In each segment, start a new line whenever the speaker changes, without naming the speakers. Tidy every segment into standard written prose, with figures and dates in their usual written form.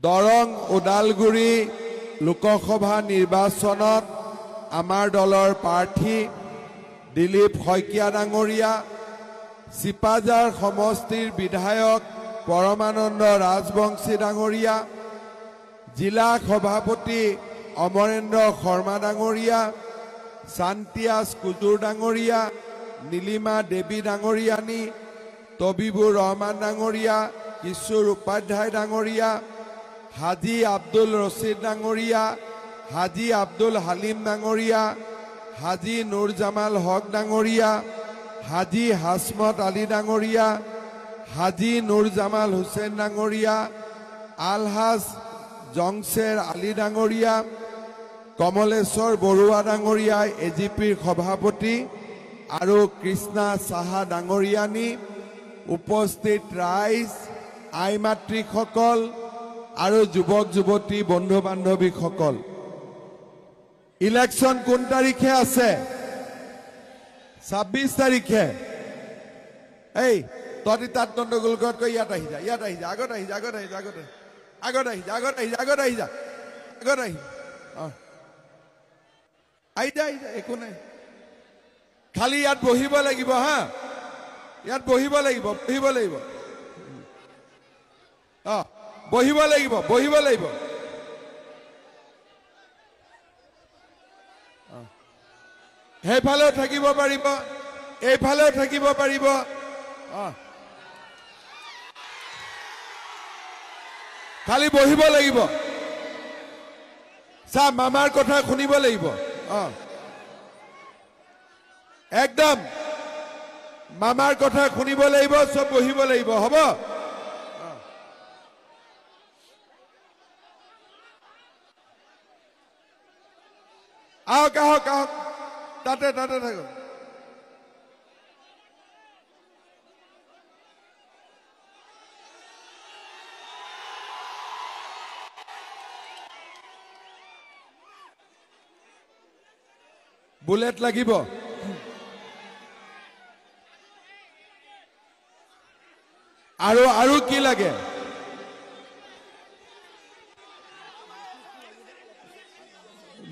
দৰং ওদালগুৰি লোকসভা নিৰ্বাচনত আমাৰ দলৰ প্ৰাৰ্থী দিলীপ শইকীয়া ডাঙৰীয়া, চিপাঝাৰ সমষ্টিৰ বিধায়ক পৰমানন্দ ৰাজবংশী ডাঙৰীয়া, জিলা সভাপতি অমৰেন্দ্ৰ শৰ্মা ডাঙৰীয়া, শান্তিয়াছ কুজুৰ ডাঙৰীয়া, নীলিমা দেৱী ডাঙৰীয়ানী, তবিবুৰ ৰহমান ডাঙৰীয়া, কিশোৰ উপাধ্যায় ডাঙৰীয়া, হাজী আব্দুল ৰছিদ ডাঙৰীয়া, হাজী আব্দুল হালিম ডাঙৰীয়া, হাজী নুৰ জামাল হক ডাঙৰীয়া, হাজী হাসমত আলী ডাঙৰীয়া, হাজী নুৰ জামাল হুছেইন ডাঙৰীয়া, আলহাজ জংছেৰ আলী ডাঙৰীয়া, কমলেশ্বৰ বৰুৱা ডাঙৰীয়া এজিপিৰ সভাপতি আৰু কৃষ্ণা সাহা ডাঙৰীয়ানী, উপস্থিত ৰাইজ, আই মাতৃসকল আৰু যুৱক যুৱতী বন্ধু বান্ধৱীসকল, ইলেকশ্যন কোন তাৰিখে আছে? 26 তাৰিখে। এই তহঁতি তাত গণ্ডগোল কৈ ইয়াত আহি যা, ইয়াত আহি যা, আগত আহি যা, আগত আহি যা, আগত আগত আহি যা, আগত আহি যা, আগত আহি যা, আগত আহি আহি যা, আহি যা, একো নাই। খালি ইয়াত বহিব লাগিব, হা, ইয়াত বহিব লাগিব, বহিব লাগিব, বহিব লাগিব, বহিব লাগিব। সেইফালেও থাকিব পাৰিব, এইফালেও থাকিব পাৰিব। খালি বহিব লাগিব। চা, মামাৰ কথা শুনিব লাগিব। একদম মামাৰ কথা শুনিব লাগিব, চব বহিব লাগিব, হ'ব? আহক আহক আহক, তাতে তাতে থাকক। বুলেট লাগিব? আৰু কি লাগে?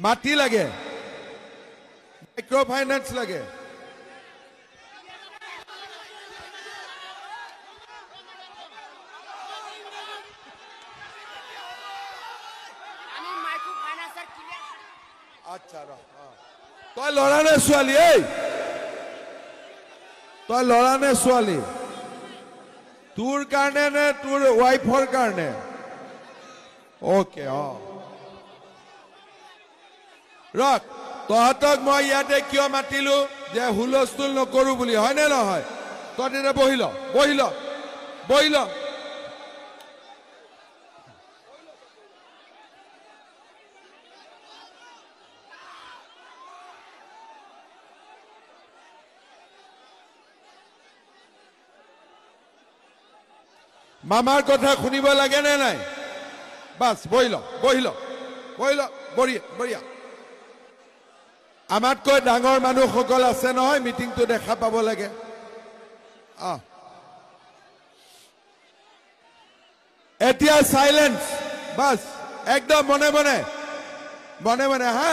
মাটি লাগে, মাইক্ৰ ফাইনেন্স লাগে। আচ্ছা, তই ল'ৰা নে ছোৱালী? এই তই ল'ৰা নে ছোৱালী? তোৰ কাৰণে নে তোৰ ৱাইফৰ কাৰণে? অ'কে, ৰক, তহঁতক মই ইয়াতে কিয় মাতিলো? যে হুলস্থুল নকৰো বুলি, হয় নে নহয়? তহঁতি বহি ল, বহি ল, বহি ল। মামাৰ কথা শুনিব লাগে নে নাই? বাছ বহি ল, বহি ল, বহি ল, বঢ়িয়া বঢ়িয়া। আমাতকৈ ডাঙৰ মানুহসকল আছে নহয়, মিটিংটো দেখা পাব লাগে। এতিয়া সাইলেন্স, বাছ একদম মনে মনে, মনে মনে, হা।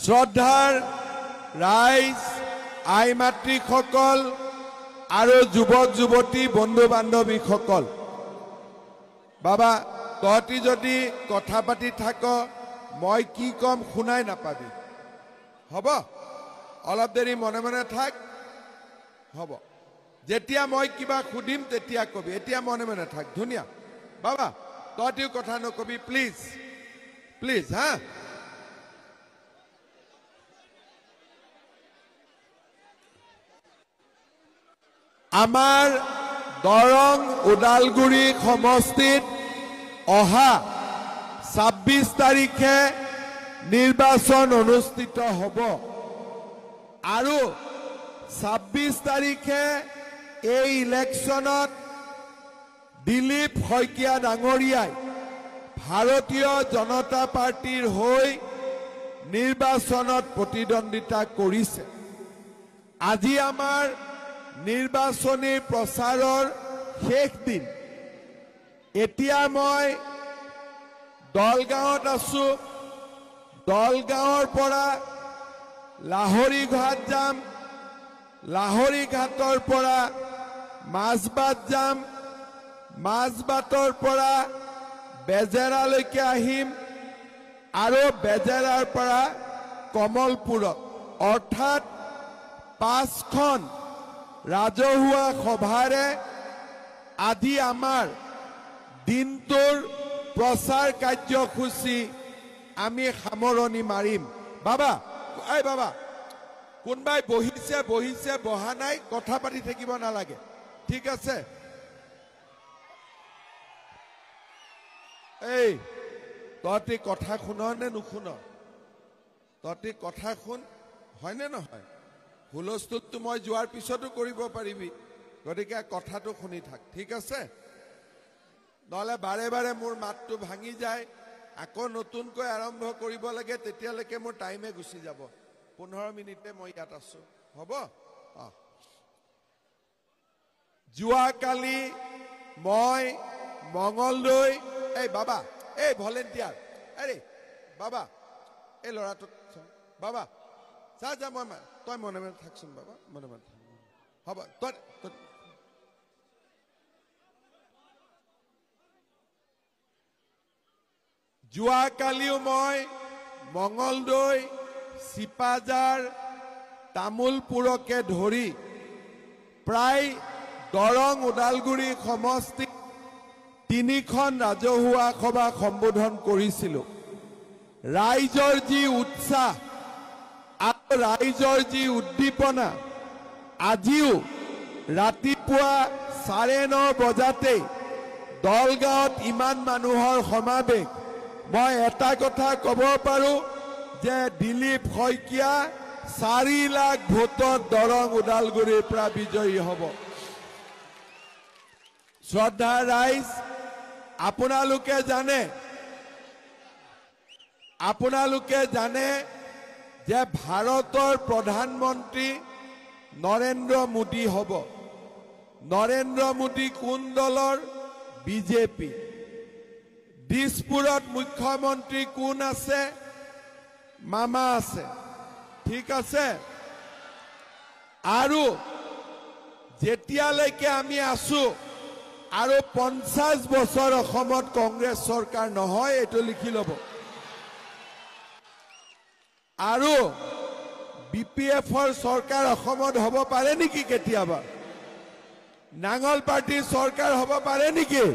শ্ৰদ্ধাৰ ৰাইজ, আই মাতৃসকল আৰু যুৱক যুৱতী বন্ধু বান্ধৱীসকল, বাবা তহঁতি যদি কথা পাতি থাক, মই কি কম শুনাই নাপাবি, হ'ব? অলপ দেৰি মনে মনে থাক, হ'ব? যেতিয়া মই কিবা সুধিম তেতিয়া কবি, এতিয়া মনে মনে থাক, ধুনীয়া। বাবা তহঁতিও কথা নকবি, প্লিজ প্লিজ, হা। আমাৰ দৰং ওদালগুৰি সমষ্টিত অহা 26 তাৰিখে নিৰ্বাচন অনুষ্ঠিত হ'ব আৰু 26 তাৰিখে এই ইলেকশ্যনত দিলীপ শইকীয়া ডাঙৰীয়াই ভাৰতীয় জনতা পাৰ্টিৰ হৈ নিৰ্বাচনত প্ৰতিদ্বন্দ্বিতা কৰিছে। আজি আমাৰ নিৰ্বাচনী প্ৰচাৰৰ শেষ দিন। এতিয়া মই দলগাঁৱত আছো দলগাঁৱৰ পৰা লাহৰীঘাট যাম লাহৰীঘাটৰ পৰা মাজবাট যাম মাজবাটৰ পৰা বেজেৰালৈকে আহিম আৰু বেজেৰাৰ পৰা কমলপুৰত অৰ্থাৎ 5খন ৰাজহুৱা সভাৰে আজি আমাৰ দিনটোৰ প্ৰচাৰ কাৰ্যসূচী আমি সামৰণি মাৰিম বাবা এই বাবা কোনবাই বহিছে বহা নাই কথা পাতি থাকিব নালাগে ঠিক আছে এই তহঁতি কথা শুন নে নুশুন তহঁতি কথা শুন হয়নে নহয় হুলস্থুলটো মই যোৱাৰ পিছতো কৰিব পাৰিবি গতিকে কথাটো শুনি থাক ঠিক আছে নহলে বাৰে বাৰে মোৰ মাতটো ভাঙি যায় আকৌ নতুনকৈ আৰম্ভ কৰিব লাগে তেতিয়ালৈকে মোৰ টাইমে গুচি যাব 15 মিনিটে মই ইয়াত আছো হ'ব যোৱাকালি মই মঙলদৈ এই বাবা এই ভলেণ্টিয়াৰ আৰে বাবা এই ল'ৰাটো বাবা যা মই তই মনে মনে থাকচোন বাবা মনে মনে হ'ব তই যোৱাকালিও মই মঙলদৈ চিপাজাৰ তামোলপুৰকে ধৰি প্ৰায় দৰং ওদালগুৰি সমষ্টি 3খন ৰাজহুৱা সভা সম্বোধন কৰিছিলোঁ ৰাইজৰ যি উৎসাহ আৰু ৰাইজৰ যি উদ্দীপনা আজিও ৰাতিপুৱা 9:30 বজাতেই দলগাঁৱত ইমান মানুহৰ সমাৱেশ মই এটা কথা ক'ব পাৰো যে দিলীপ শইকীয়া 4 লাখ ভোটত দৰং ওদালগুৰিৰ পৰা বিজয়ী হ'ব শ্ৰদ্ধা ৰাইজ আপোনালোকে জানে যে ভাৰতৰ প্ৰধানমন্ত্ৰী নৰেন্দ্ৰ মোদী হ'ব নৰেন্দ্ৰ মোদী কোন দলৰ বিজেপি দিছপুৰত মুখ্যমন্ত্ৰী কোন আছে মামা আছে ঠিক আছে আৰু যেতিয়ালৈকে আমি আছো আৰু 50 বছৰ অসমত কংগ্ৰেছ চৰকাৰ নহয় এটো লিখি ল'ব আৰু বিপিএফৰ চৰকাৰ অসমত হ'ব পাৰে নেকি কেতিয়াবা নাঙল পাৰ্টিৰ চৰকাৰ হ'ব পাৰে নেকি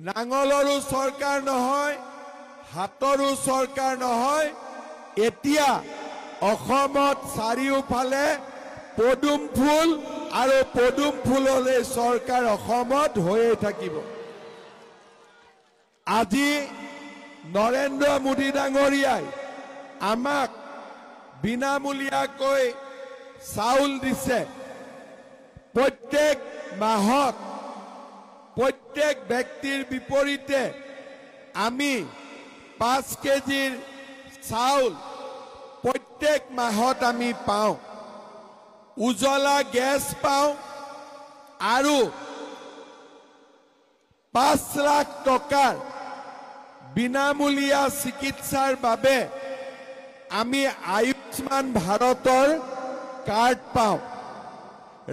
নাঙলৰো চৰকাৰ নহয় হাতৰো চৰকাৰ নহয় এতিয়া অসমত চাৰিওফালে পদুম ফুল আৰু পদুম ফুলৰে চৰকাৰ অসমত হৈয়ে থাকিব আজি নৰেন্দ্ৰ মোদী ডাঙৰীয়াই আমাক বিনামূলীয়াকৈ চাউল দিছে প্ৰত্যেক মাহত প্ৰত্যেক ব্যক্তিৰ বিপৰীতে আমি 5 কেজিৰ চাউল প্ৰত্যেক মাহত আমি পাওঁ উজ্জ্বলা গেছ পাওঁ আৰু 5 লাখ টকাৰ বিনামূলীয়া চিকিৎসাৰ বাবে আমি আয়ুষ্মান ভাৰতৰ কাৰ্ড পাওঁ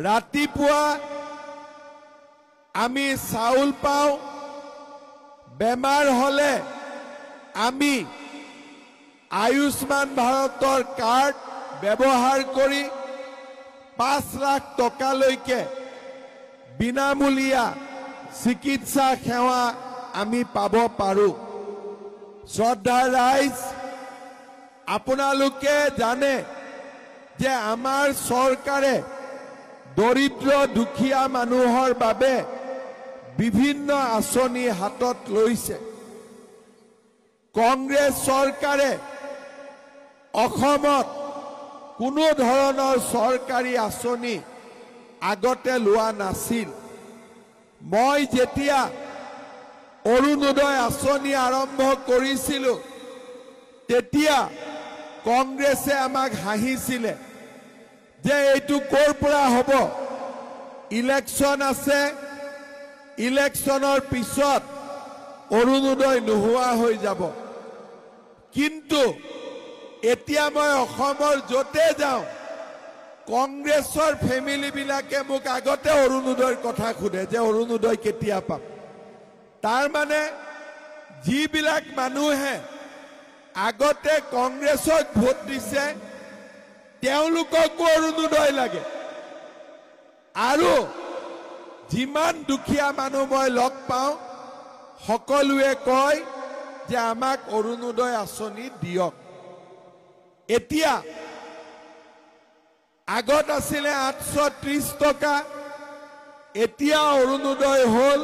ৰাতিপুৱা আমি চাউল পাওঁ বেমাৰ হলে আমি আয়ুষ্মান ভাৰতৰ কাৰ্ড ব্যৱহাৰ কৰি 5 লাখ টকালৈকে বিনামূলীয়া চিকিৎসা সেৱা আমি পাব পাৰো শ্ৰদ্ধা ৰাইজ আপোনালোকে জানে যে আমাৰ চৰকাৰে দৰিদ্ৰ দুখীয়া মানুহৰ বাবে বিভিন্ন আঁচনি হাতত লৈছে কংগ্ৰেছ চৰকাৰে অসমত কোনো ধৰণৰ চৰকাৰী আঁচনি আগতে লোৱা নাছিল মই যেতিয়া অৰুণোদয় আঁচনি আৰম্ভ কৰিছিলোঁ তেতিয়া কংগ্ৰেছে আমাক হাঁহিছিলে যে এইটো ক'ৰ পৰা হ'ব ইলেকশ্যন আছে ইলেকশ্যনৰ পিছত অৰুণোদয় নোহোৱা হৈ যাব। কিন্তু এতিয়া মই অসমৰ য'তে যাওঁ কংগ্ৰেছৰ ফেমিলিবিলাকে মোক আগতে অৰুণোদয়ৰ কথা সোধে যে অৰুণোদয় কেতিয়া পাম। তাৰ মানে যিবিলাক মানুহে আগতে কংগ্ৰেছক ভোট দিছে তেওঁলোককো অৰুণোদয় লাগে। আৰু যিমান দুখীয়া মানুহ মই লগ পাওঁ সকলোৱে কয় যে আমাক অৰুণোদয় আঁচনি দিয়ক। এতিয়া আগত আছিলে 830 টকা, এতিয়া অৰুণোদয় হ'ল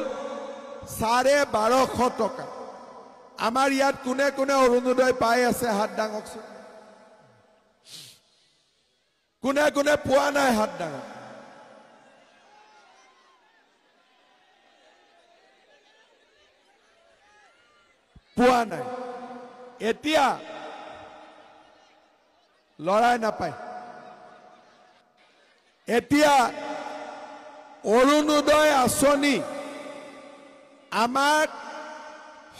1250 টকা। আমাৰ ইয়াত কোনে কোনে অৰুণোদয় পাই আছে হাত দাঙকচোন। কোনে কোনে পোৱা নাই হাত দাঙক। পোৱা নাই। এতিয়া লৰাই নাপায়। এতিয়া অৰুণোদয় আঁচনি আমাক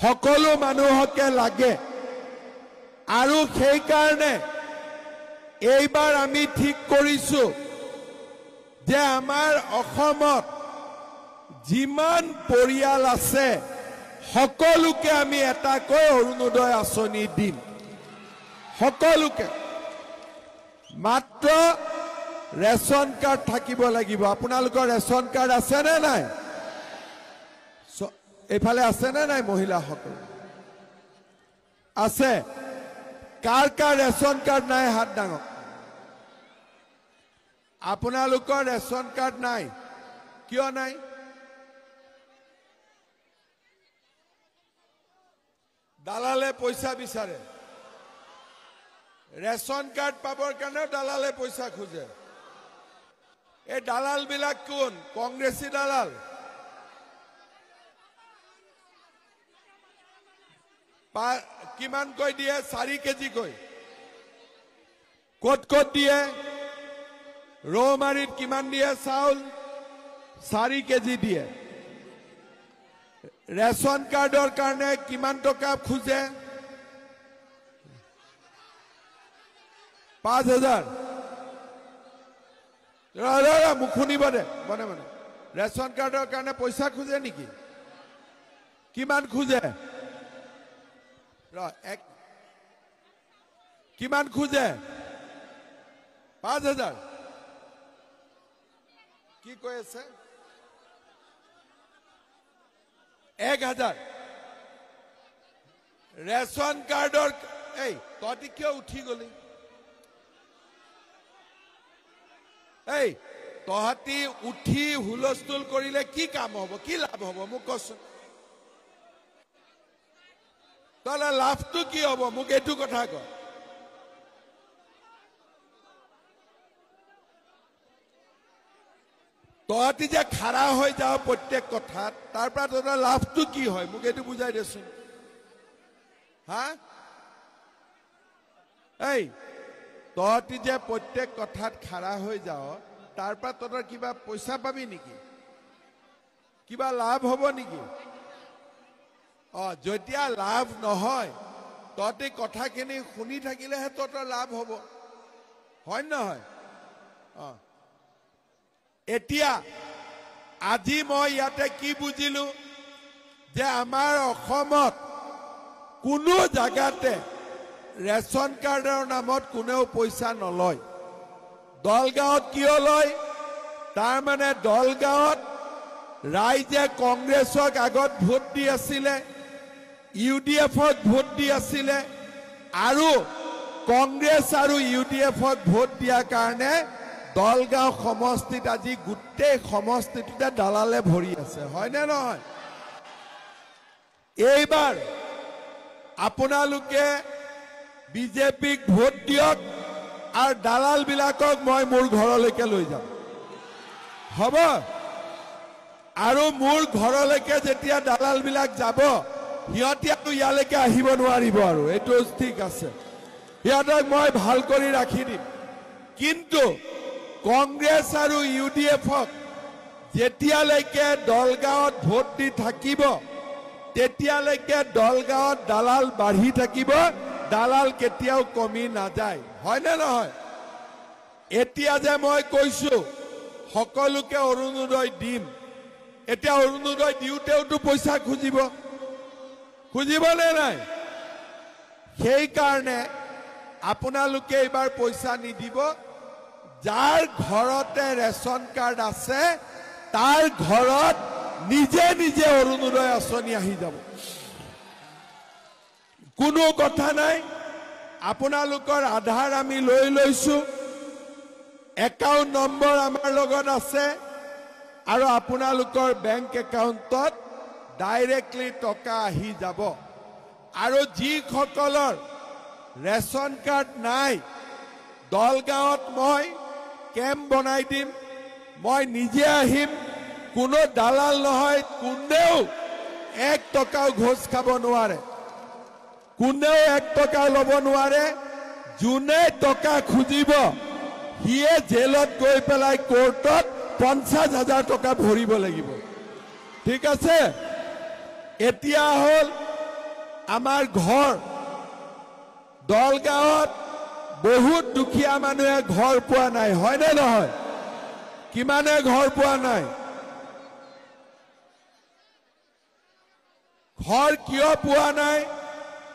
সকলো মানুহকে লাগে। আৰু সেইকাৰণে এইবাৰ আমি ঠিক কৰিছো যে আমাৰ অসমত যিমান পৰিয়াল আছে সকলোকে আমি এটাকৈ অৰুণোদয় আঁচনি দিম। সকলোকে। মাত্ৰ ৰেচন কাৰ্ড থাকিব লাগিব। আপোনালোকৰ ৰেচন কাৰ্ড আছে নে নাই? এইফালে আছে নে নাই? মহিলাসকল আছে? কাৰ কাৰ ৰেচন কাৰ্ড নাই হাত দাঙক। আপোনালোকৰ ৰেচন কাৰ্ড নাই, কিয় নাই? দালালে পইচা বিচাৰে। ৰেচন কাৰ্ড পাবৰ কাৰণে দালালে পইচা খোজে। এই দালাল বিলাক কোন? কংগ্ৰেছী দালাল। কিমানকৈ দিয়ে? 4 কেজিকৈ। ক'ত ক'ত দিয়ে? ৰৌমাৰীত কিমান দিয়ে চাউল? 4 কেজি দিয়ে। ৰেচন কাৰ্ডৰ কাৰণে কিমান টকা খোজে? 5000। মোক শুনিব দে। মানে ৰেচন কাৰ্ডৰ কাৰণে পইচা খোজে নেকি? কিমান খোজে? কিমান খোজে? 5000। কি কৈ আছে? 1000। ৰেচন কাৰ্ডৰ এই তহঁতি কিয় উঠি গলি? এই তহঁতি উঠি হুলস্থুল কৰিলে কি কাম হ'ব? কি লাভ হ'ব মোক কচোন। তহঁতৰ লাভটো কি হ'ব মোক এইটো কথা ক। তহঁতি যে খাৰা হৈ যাও প্ৰত্যেক কথাত, তাৰ পৰা তহঁতৰ লাভটো কি হয় মোক এইটো বুজাই দেচোন। হা? এই তহঁতি যে প্ৰত্যেক কথাত খাৰা হৈ যাও, তাৰ পৰা তহঁতৰ কিবা পইচা পাবি নেকি? কিবা লাভ হ'ব নেকি? যেতিয়া লাভ নহয় তহঁতি কথাখিনি শুনি থাকিলেহে তহঁতৰ লাভ হ'ব, হয় নহয়? এতিয়া আজি মই ইয়াতে কি বুজিলো যে আমাৰ অসমত কোনো জাগাতে ৰেচন কাৰ্ডৰ নামত কোনেও পইচা নলয়। দলগাঁৱত কিয় লয়? তাৰ মানে দলগাঁৱত ৰাইজে কংগ্ৰেছক আগত ভোট দি আছিলে, UDFক ভোট দি আছিলে, আৰু কংগ্ৰেছ আৰু UDFক ভোট দিয়াৰ কাৰণে দলগাঁও সমষ্টিত আজি গোটেই সমষ্টিটোতে দালালে ভৰি আছে, হয়নে নহয়? এইবাৰ আপোনালোকে বিজেপিক ভোট দিয়ক আৰু দালাল বিলাকক মই মোৰ ঘৰলৈকে লৈ যাম, হ'ব? আৰু মোৰ ঘৰলৈকে যেতিয়া দালাল বিলাক যাব সিহঁতি আৰু ইয়ালৈকে আহিব নোৱাৰিব, আৰু এইটো ঠিক আছে। সিহঁতক মই ভাল কৰি ৰাখি দিম। কিন্তু কংগ্ৰেছ আৰু UDFক যেতিয়ালৈকে দলগাঁৱত ভোট দি থাকিব তেতিয়ালৈকে দলগাঁৱত দালাল বাঢ়ি থাকিব, দালাল কেতিয়াও কমি নাযায়, হয়নে নহয়? এতিয়া যে মই কৈছো সকলোকে অৰুণোদয় দিম, এতিয়া অৰুণোদয় দিওঁতেওতো পইচা খুজিবনে নাই? সেইকাৰণে আপোনালোকে এইবাৰ পইচা নিদিব, যাৰ ঘৰতে ৰেচন কাৰ্ড আছে তাৰ ঘৰত নিজে নিজে অৰুণোদয় আঁচনি আহি যাব, কোনো কথা নাই। আপোনালোকৰ আধাৰ আমি লৈ লৈছো, একাউণ্ট নম্বৰ আমাৰ লগত আছে, আৰু আপোনালোকৰ বেংক একাউণ্টত ডাইৰেক্টলি টকা আহি যাব। আৰু যিসকলৰ ৰেচন কাৰ্ড নাই, দলগাঁৱত মই কেম্প বনাই দিম, মই নিজে আহিম, কোনো দালাল নহয়, কোনেও 1 টকাও ঘোষ খাব নোৱাৰে, কোনেও 1 টকা ল'ব নোৱাৰে। যোনে টকা খুজিব সিয়ে জেলত গৈ পেলাই কোৰ্টত 50,000 টকা ভৰিব লাগিব, ঠিক আছে? এতিয়া হ'ল আমাৰ ঘৰ, দলগাঁৱত বহুত দুখীয়া মানুহে ঘৰ পোৱা নাই, হয়নে নহয়? কিমানে ঘৰ পোৱা নাই? ঘৰ কিয় পোৱা নাই?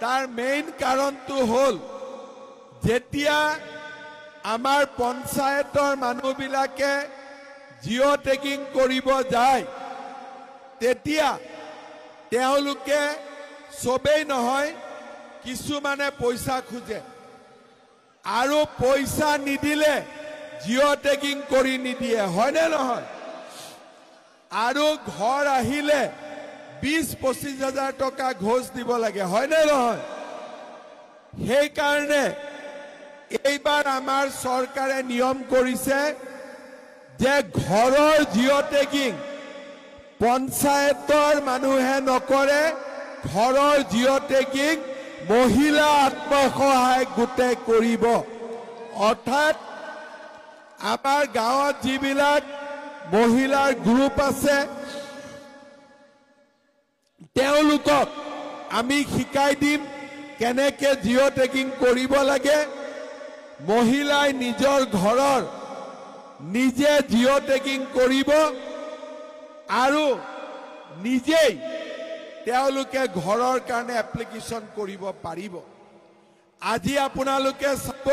তাৰ মেইন কাৰণটো হ'ল যেতিয়া আমাৰ পঞ্চায়তৰ মানুহবিলাকে জিঅ' টেগিং কৰিব যায়, তেতিয়া তেওঁলোকে সবেই নহয়, কিছুমানে পইচা খোজে, আৰু পইচা নিদিলে জিঅ' টেগিং কৰি নিদিয়ে, হয়নে নহয়? আৰু ঘৰ আহিলে 20-25,000 টকা ঘোষ দিব লাগে, হয়নে নহয়? সেইকাৰণে এইবাৰ আমাৰ চৰকাৰে নিয়ম কৰিছে যে ঘৰৰ জিঅ' টেগিং পঞ্চায়তৰ মানুহে নকৰে, ঘৰৰ জিঅ' টেগিং মহিলা আত্মসহায়ক গোটে কৰিব। অৰ্থাৎ আমাৰ গাঁৱত যিবিলাক মহিলাৰ গ্ৰুপ আছে তেওঁলোকক আমি শিকাই দিম কেনেকে জিঅ' টেগিং কৰিব লাগে। মহিলাই নিজৰ ঘৰৰ নিজে জিঅ' টেগিং কৰিব আৰু নিজেই তেওঁলোকে ঘৰৰ কাৰণে এপ্লিকেশ্যন কৰিব পাৰিব। আজি আপোনালোকে চাব,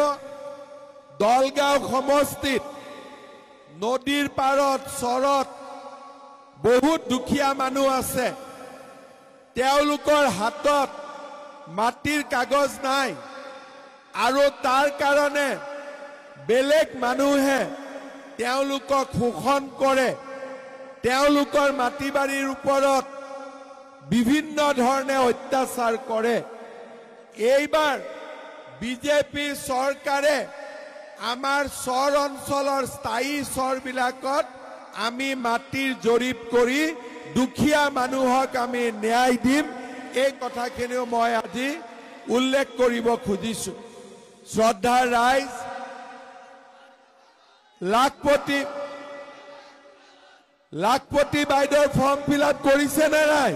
দলগাঁও সমষ্টিত নদীৰ পাৰত চৰত বহুত দুখীয়া মানুহ আছে, তেওঁলোকৰ হাতত মাটিৰ কাগজ নাই, আৰু তাৰ কাৰণে বেলেগ মানুহে তেওঁলোকক শোষণ কৰে, তেওঁলোকৰ মাটি বাৰীৰ ওপৰত বিভিন্ন ধৰণে অত্যাচাৰ কৰে। এইবাৰ বিজেপি চৰকাৰে আমাৰ চৰ অঞ্চলৰ স্থায়ী চৰবিলাকত আমি মাটিৰ জৰীপ কৰি দুখীয়া মানুহক আমি ন্যায় দিম, এই কথাখিনিও মই আজি উল্লেখ কৰিব খুজিছো। শ্ৰদ্ধাৰ ৰাইজ, লাখপতি বাইদেউৰ ফৰ্ম ফিল আপ কৰিছে নে নাই?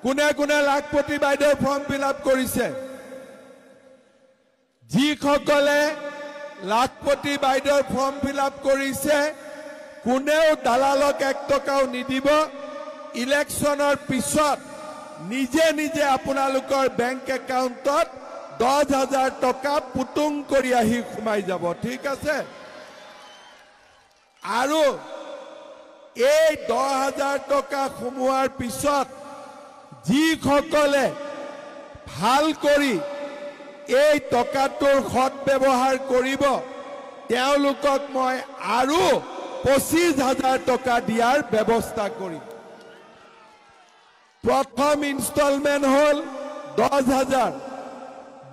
কোনে কোনে লাখপতি বাইদেউৰ ফৰ্ম ফিল আপ কৰিছে? যিসকলে লাখপতি বাইদেউৰ ফৰ্ম ফিল আপ কৰিছে, কোনেও দালালক 1 টকাও নিদিব। ইলেকশ্যনৰ পিছত নিজে নিজে আপোনালোকৰ বেংক একাউণ্টত 10,000 টকা পুতুং কৰি আহি সোমাই যাব, ঠিক আছে? আৰু এই 10,000 টকা সোমোৱাৰ পিছত যিসকলে ভাল কৰি এই টকাটোৰ সৎ ব্যৱহাৰ কৰিব, তেওঁলোকক মই আৰু 25,000 টকা দিয়াৰ ব্যৱস্থা কৰিম। প্ৰথম ইনষ্টলমেণ্ট হ'ল 10,000,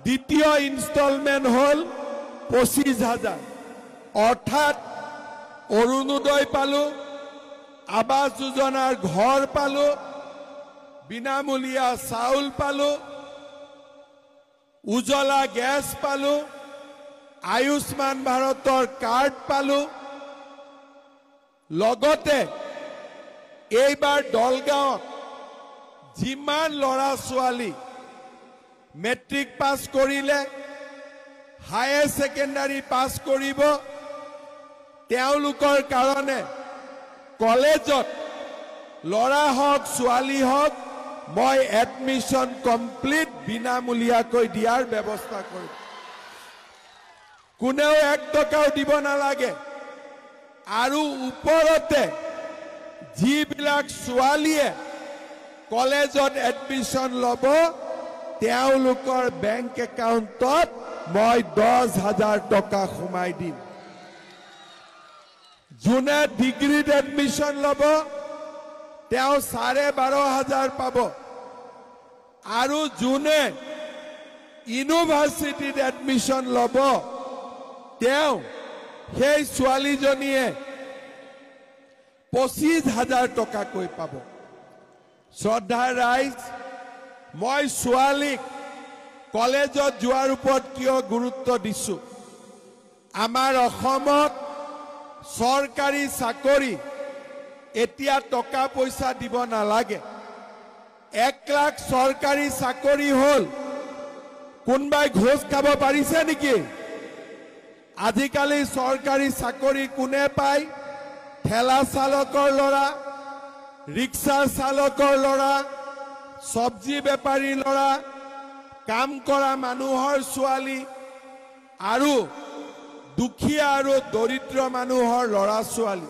দ্বিতীয় ইনষ্টলমেণ্ট হ'ল 25,000। অৰ্থাৎ অৰুণোদয় পালো, আৱাস যোজনাৰ ঘৰ পালো, বিনামূলীয়া চাউল পালো, উজ্জ্বলা গেছ পালো, আয়ুষ্মান ভাৰতৰ কাৰ্ড পালো। লগতে এইবাৰ দলগাঁৱত যিমান ল'ৰা ছোৱালী মেট্ৰিক পাছ কৰিলে হায়াৰ সেকেন্ডাৰী পাছ কৰিব তেওঁলোকৰ কাৰণে কলেজত ল'ৰা হওক ছোৱালী হওক মই এডমিশন কমপ্লিট বিনামূলীয়াকৈ দিয়াৰ ব্যৱস্থা কৰিম কোনেও 1 টকাও দিব নালাগে আৰু ওপৰতে যিবিলাক ছোৱালীয়ে কলেজত এডমিশন ল'ব তেওঁলোকৰ বেংক একাউণ্টত মই 10,000 টকা সোমাই দিম যোনে ডিগ্ৰীত এডমিশন ল'ব তেওঁ 12,500 পাব আৰু যোনে ইউনিভাৰ্চিটিত এডমিশন ল'ব তেওঁ সেই ছোৱালীজনীয়ে 25,000 টকাকৈ পাব শ্ৰদ্ধাৰ ৰাইজ মই ছোৱালীক কলেজত যোৱাৰ ওপৰত কিয় গুৰুত্ব দিছো আমাৰ অসমত চৰকাৰী চাকৰি এতিয়া টকা পইচা দিব নালাগে 1 লাখ চৰকাৰী চাকৰি হল কোনবাই ঘোষ খাব পাৰিছে নেকি আজিকালি চৰকাৰী চাকৰি কোনে পায় ঠেলা চালকৰ ল'ৰা ৰিক্সা চালকৰ ল'ৰা সবজি বেপাৰী ল'ৰা কাম কৰা মানুহৰ ছোৱালী আৰু দুখীয়া আৰু দৰিদ্ৰ মানুহৰ ল'ৰা ছোৱালী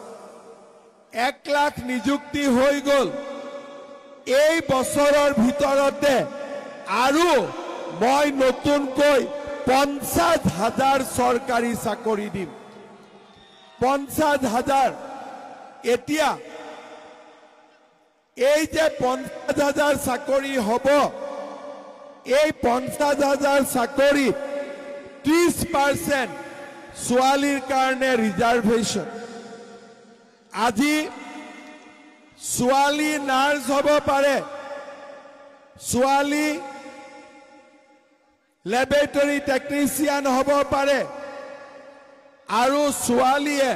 1 লাখ নিযুক্তি হৈ গল এই বছৰৰ ভিতৰতে আৰু মই নতুনকৈ 50,000 চৰকাৰী চাকৰি দিম 50,000 এতিয়া এই যে 50,000 চাকৰি হ'ব এই 50,000 চাকৰি 30% ছোৱালীৰ কাৰণে ৰিজাৰ্ভেশ্যন আজি ছোৱালী নাৰ্ছ হ'ব পাৰে ছোৱালী ল্যাবৰেটৰী টেকনিচিয়ান হ'ব পাৰে আৰু ছোৱালীয়ে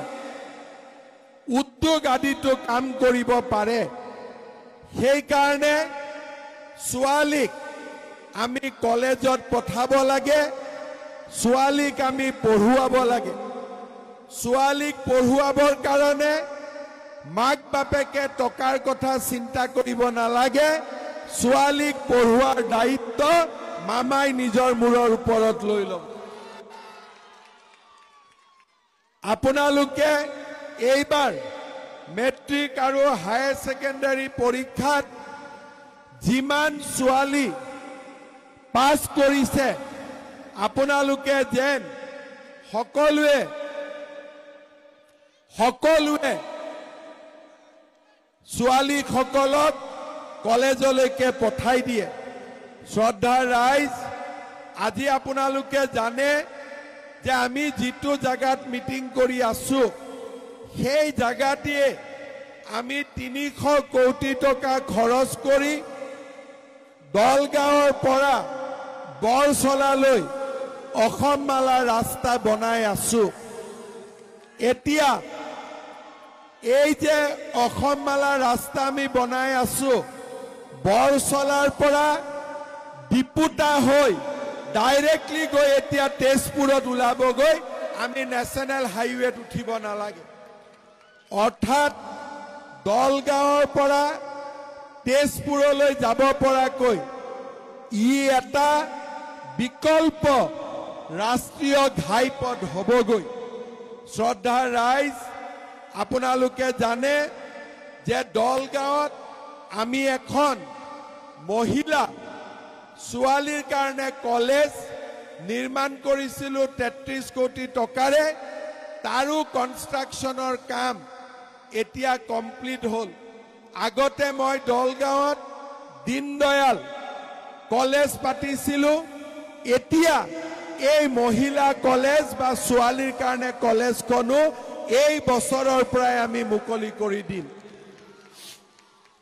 উদ্যোগ আদিতো কাম কৰিব পাৰে সেই কাৰণে ছোৱালীক আমি কলেজত পঠাব লাগে ছোৱালীক আমি পঢ়ুৱাব লাগে ছোৱালীক পঢ়ুৱাবৰ কাৰণে মাক বাপেকে টকাৰ কথা চিন্তা কৰিব নালাগে ছোৱালীক পঢ়ুৱাৰ দায়িত্ব মামাই নিজৰ মূৰৰ ওপৰত লৈ ল'ব আপোনালোকে এইবাৰ মেট্ৰিক আৰু হায়াৰ সেকেন্ডাৰী পৰীক্ষাত যিমান ছোৱালী পাছ কৰিছে আপোনালোকে যেন সকলোৱে ছোৱালীসকলক কলেজলৈকে পঠাই দিয়ে শ্ৰদ্ধাৰ ৰাইজ আজি আপোনালোকে জানে যে আমি যিটো জায়গাত মিটিং কৰি আছো সেই জায়গাটিয়ে আমি 300 কোটি টকা খৰচ কৰি দলগাঁৱৰ পৰা বৰছলালৈ অসমমালা ৰাস্তা বনাই আছো এতিয়া এই যে অসমমালা ৰাস্তা আমি বনাই আছো বৰছলাৰ পৰা ডিপুটা হৈ ডাইৰেক্টলি গৈ এতিয়া তেজপুৰত ওলাবগৈ আমি নেশনেল হাইৱেত উঠিব নালাগে অৰ্থাৎ দলগাঁৱৰ পৰা তেজপুৰলৈ যাব পৰাকৈ ই এটা বিকল্প ৰাষ্ট্ৰীয় ঘাইপথ হ'বগৈ শ্ৰদ্ধাৰ ৰাইজ আপোনালোকে জানে যে দলগাঁৱত আমি এখন মহিলা ছোৱালীৰ কাৰণে কলেজ নিৰ্মাণ কৰিছিলো 33 কোটি টকাৰে তাৰো কনষ্ট্ৰাকচনৰ কাম এতিয়া কমপ্লিট হল আগতে মই দলগাঁৱত দীনদয়াল কলেজ পাতিছিলো এতিয়া এই মহিলা কলেজ বা ছোৱালীৰ কাৰণে কলেজখনো এই বছৰৰ পৰাই আমি মুকলি কৰি দিম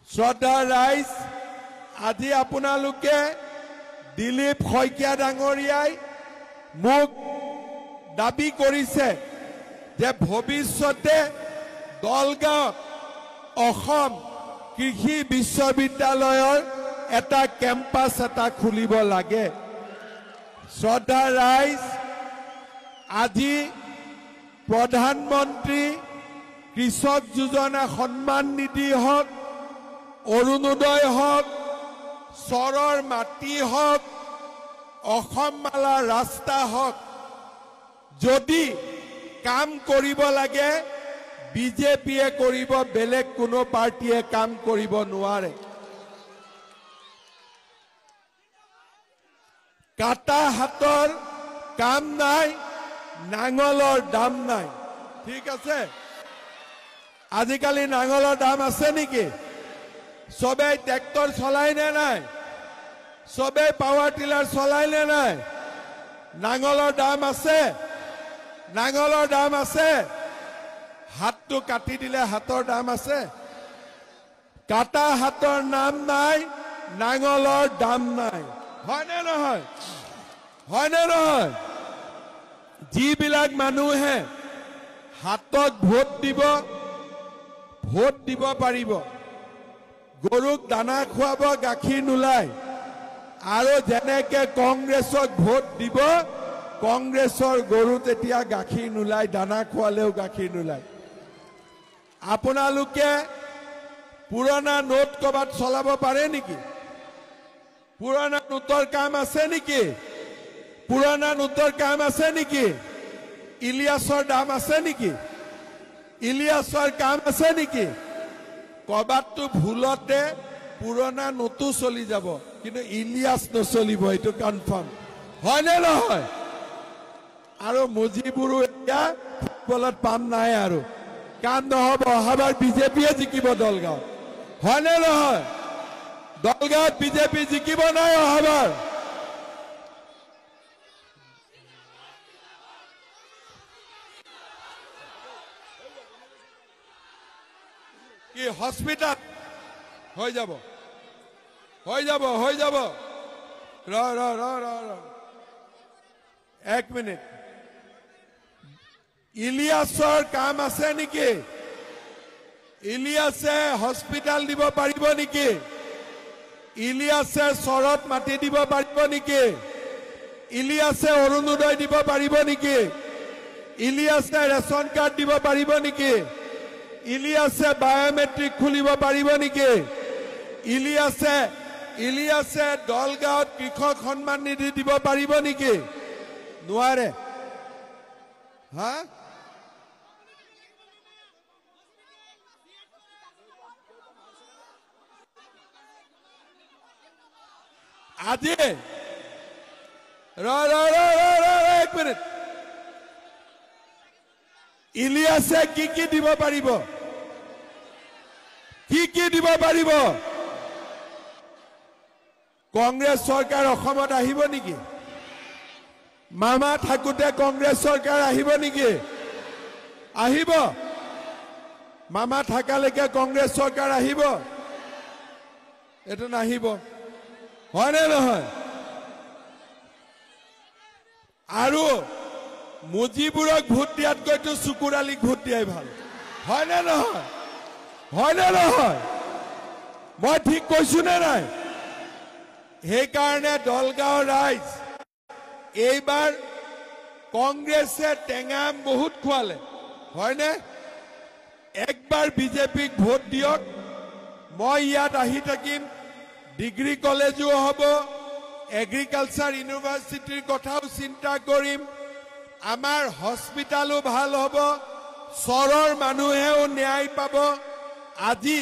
শ্ৰদ্ধাৰ ৰাইজ আজি আপোনালোকে দিলীপ শইকীয়া ডাঙৰীয়াই মোক দাবী কৰিছে যে ভৱিষ্যতে দলগাঁৱত অসম কৃষি বিশ্ববিদ্যালয়ৰ এটা কেম্পাছ এটা খুলিব লাগে। শ্ৰদ্ধা ৰাইজ, আজি প্ৰধানমন্ত্ৰী কৃষক যোজনা সন্মান নিধি হওক, অৰুণোদয় হওক, চৰৰ মাটি হওক, অসম মালা ৰাস্তা হওক, যদি কাম কৰিব লাগে বিজেপিয়ে কৰিব, বেলেগ কোনো পাৰ্টিয়ে কাম কৰিব নোৱাৰে। কাটা হাতৰ কাম নাই, নাঙলৰ দাম নাই। ঠিক আছে, আজিকালি নাঙলৰ দাম আছে নেকি? সবেই ট্ৰেক্টৰ চলাই নে নাই? সবেই পাৱাৰ টিলাৰ চলাই নে নাই? নাঙলৰ দাম আছে, নাঙলৰ দাম আছে। হাতটো কাটি দিলে হাতৰ দাম আছে? কাটা হাতৰ নাম নাই, নাঙলৰ দাম নাই। হয়নে নহয়? হয়নে নহয়? যিবিলাক মানুহে হাতত ভোট দিব পাৰিব, গৰুক দানা খুৱাব, গাখীৰ নোলায়, আৰু যেনেকে কংগ্ৰেছক ভোট দিব, কংগ্ৰেছৰ গৰু তেতিয়া গাখীৰ নোলায়, দানা খোৱালেও গাখীৰ নোলায়। আপোনালোকে পুৰণা নোট ক'ৰবাত চলাব পাৰে নেকি? পুৰণা নোটৰ কাম আছে নেকি? পুৰণা নোটৰ কাম আছে নেকি? ইলিয়াছৰ দাম আছে নেকি? ইলিয়াছৰ কাম আছে নেকি? ক'ৰবাততো ভুলতে পুৰণা নোটো চলি যাব, কিন্তু ইলিয়াছ নচলিব, এইটো কনফাৰ্ম। হয়নে নহয়? আৰু মুজিবুৰো এতিয়া ফুটবলত পাম নাই, আৰু কাম নহ'ব। অহাবাৰ বিজেপিয়ে জিকিব দলগাঁও। হয়নে নহয়? দলগাঁৱত বিজেপি জিকিব নাই অহাবাৰ। কি হস্পিটাল হৈ যাব, হৈ যাব, হৈ যাব। এক মিনিট, ইলিয়াছৰ কাম আছে নেকি? ইলিয়াছে হস্পিটাল দিব পাৰিব নেকি? ইলিয়াছে চৰত মাটি দিব পাৰিব নেকি? ইলিয়াছে অৰুণোদয় দিব পাৰিব নেকি? ইলিয়াছে ৰেচন কাৰ্ড দিব পাৰিব নেকি? ইলিয়াছে বায়োমেট্ৰিক খুলিব পাৰিব নেকি? ইলিয়াছে দলগাঁৱত কৃষক সন্মান নিধি দিব পাৰিব নেকি? নোৱাৰে। হা? আজি এক মিনিট, ইলিয়াছে কি কি দিব পাৰিব? কি কি দিব পাৰিব? কংগ্ৰেছ চৰকাৰ অসমত আহিব নেকি? মামা থাকোতে কংগ্ৰেছ চৰকাৰ আহিব নেকি? আহিব? মামা থাকালৈকে কংগ্ৰেছ চৰকাৰ আহিব? এইটো নাহিব। হয়নে নহয়? আৰু মুজিবুৰক ভোট দিয়াতকৈতো চুকুৰ আলীক ভোট দিয়াই ভাল। হয়নে নহয়? হয়নে নহয়? মই ঠিক কৈছো নে নাই? সেইকাৰণে দলগাঁৱৰ ৰাইজ, এইবাৰ কংগ্ৰেছে টেঙাম বহুত খুৱালে। হয়নে? একবাৰ বিজেপিক ভোট দিয়ক। মই ইয়াত আহি থাকিম, ডিগ্ৰী কলেজো হ'ব, এগ্ৰিকালচাৰ ইউনিভাৰ্চিটিৰ কথাও চিন্তা কৰিম, আমাৰ হস্পিটালো ভাল হ'ব, চৰৰ মানুহেও ন্যায় পাব। আজি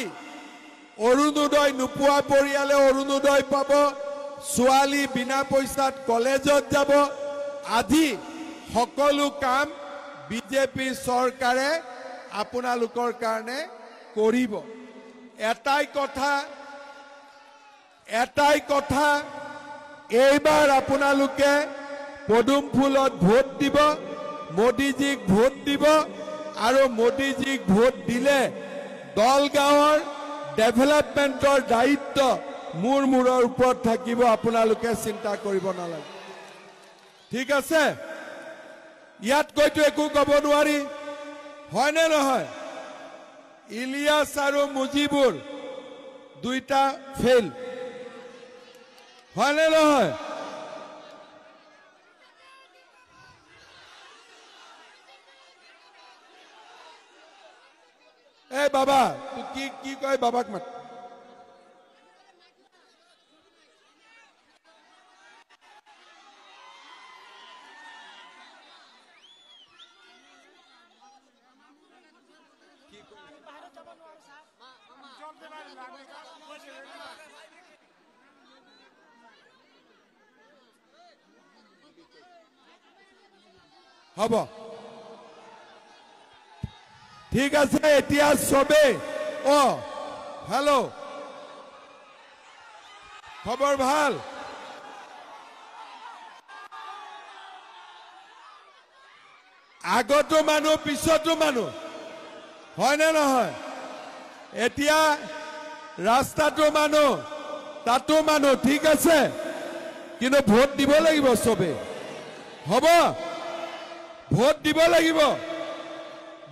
অৰুণোদয় নোপোৱা পৰিয়ালে অৰুণোদয় পাব, ছোৱালী বিনা পইচাত কলেজত যাব। আজি সকলো কাম বিজেপি চৰকাৰে আপোনালোকৰ কাৰণে কৰিব। এটাই কথা, এইবাৰ আপোনালোকে পদুম ফুলত ভোট দিব, মোদীজীক ভোট দিব, আৰু মোদীজীক ভোট দিলে দলগাঁৱৰ ডেভেলপমেণ্টৰ দায়িত্ব মূৰৰ ওপৰত থাকিব। আপোনালোকে চিন্তা কৰিব নালাগে। ঠিক আছে? ইয়াতকৈতো একো ক'ব নোৱাৰি। হয়নে নহয়? ইলিয়াছ আৰু মুজিবুৰ দুইটা ফেইল। হয়নে নহয়? এই বাবা কি কয় বাবাক মাত। হব ঠিক আছে এতিয়া সবে হেল্ল' খবৰ ভাল আগতো মানুহ পিছতো মানুহ হয়নে নহয় এতিয়া ৰাস্তাটো মানুহ তাতো মানুহ ঠিক আছে কিন্তু ভোট দিব লাগিব সবে হব ভোট দিব লাগিব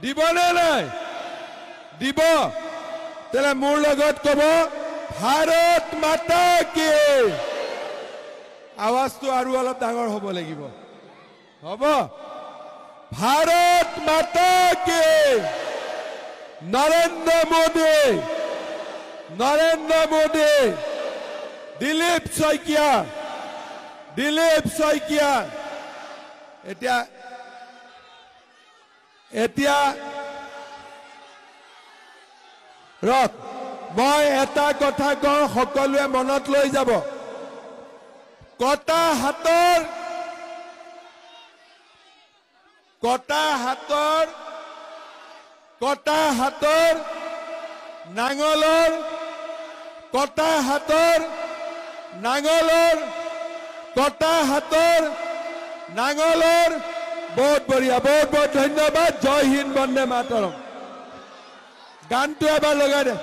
দিব নে নাই দিব তেলে মোৰ লগত কব ভাৰত মাতা কি আৱাজটো আৰু অলপ ডাঙৰ হ'ব লাগিব হব ভাৰত মাতা কি নৰেন্দ্ৰ মোদী দিলীপ শইকীয়া এতিয়া ৰক মই এটা কথা কওঁ সকলোৱে মনত লৈ যাব কটা হাতৰ নাঙলৰ কটা হাতৰ নাঙলৰ বহুত বঢ়িয়া বহুত ধন্যবাদ জয় হিন্দ বন্দে মাতৰম গানটো এবাৰ লগাই দে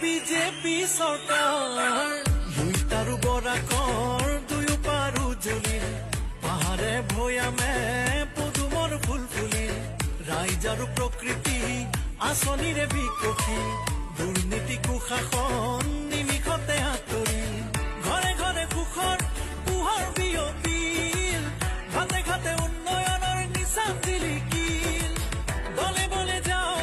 বিজেপি চৰকাৰ দুইটাৰো বৰাকৰ দুয়ো পাৰো জ্বলিল পাহাৰে ভৈয়ামে পদুমৰ ফুল ফুলিল ৰাইজ আৰু প্ৰকৃতি আঁচনিৰে বিকশিল দুৰ্নীতি কুশাসন নিমিষতে আঁতৰিল ঘৰে ঘৰে সুখৰ পোহৰ বিয়পিল ঘাটে ঘাটে উন্নয়নৰ নিচান জিলিকিল বলে বলে যাওঁ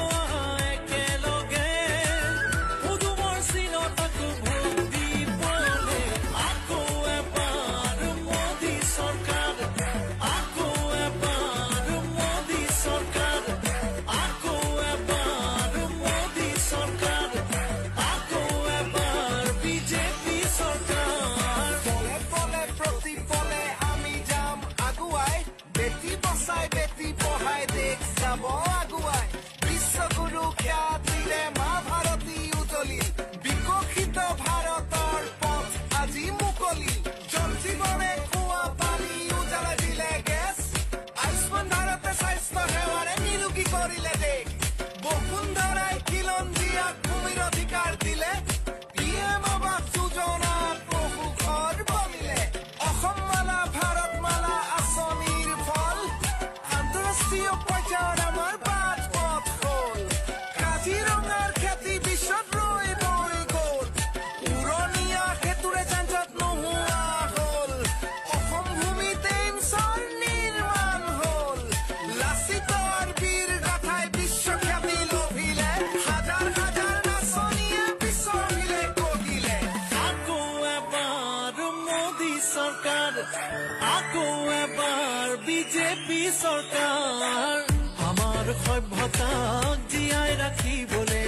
বিজেপি চৰকাৰ আমাৰ সভ্যতাক জীয়াই ৰাখিবলে